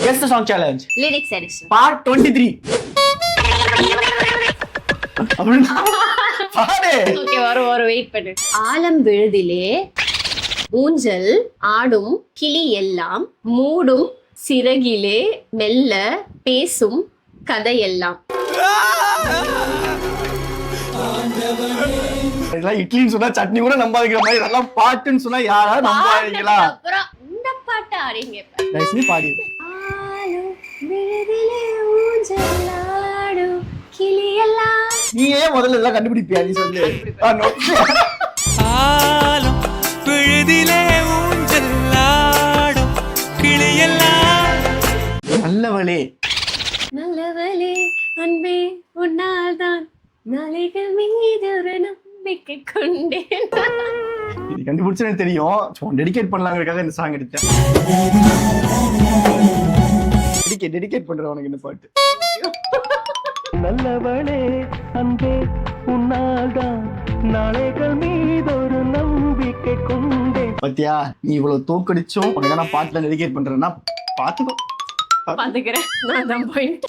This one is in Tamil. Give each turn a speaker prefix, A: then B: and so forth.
A: Guess the song challenge.
B: Lyrics edition.
A: Part 23. அப்படின்னா பாடு.
B: Okay, ஒரு வெயிட் பண்ணு. ஆலம் விழுதிலே ஊஞ்சல் ஆடும் கிளி எல்லாம் மூடும் சிறகிலே மெல்ல பேசும் கதையெல்லாம்.
A: இதெல்லாம் இட்லின்னு சொன்னா சட்னி கூட நம்பாதீங்கிற மாதிரி இதெல்லாம் பாட்டுன்னு சொன்னா யாரா நம்பாதீங்களா?
B: அப்புறம் இந்த பாட்டு ஆடிங்க.
A: தயவுசெய்து பாடி.
B: ஆலம் விழுதிலே ஊஞ்சல் ஆடும் கிளி எல்லாம்.
A: நீ ஏன் முதல்ல இதெல்லாம் கண்டுபிடிப்பியா? நீ சொல்லு.
C: ஆலம் விழுதிலே ஊஞ்சல் ஆடும் கிளி எல்லாம்.
A: நல்லவளே
B: நல்லவளே அன்பே உன்னால் தான் நாளைகள் மீது ஒரு நம்பிக்கை கொண்டேன்.
A: இது கண்டுபிடிச்சு எனக்கு தெரியும். சும்மா டெடிகேட் பண்ணலாங்கிறதுக்காக இந்த சாங் எடுத்தேன். டெடிகேட் பண்றேன் உனக்கு இந்த பாட்டு. நல்லவளே அன்பே உன்னால் தான் நாளைகள் மீது ஒரு நம்பிக்கை கொண்டேன். பாத்தியா, நீ இவ்வளவு தோக்கடிச்சும் உனக்கு நான் பாட்டுல டெடிகேட் பண்றேன்னா பாத்துக்கோ.
B: பாத்துக்கிறேன். நான் தான் பாயிண்ட்.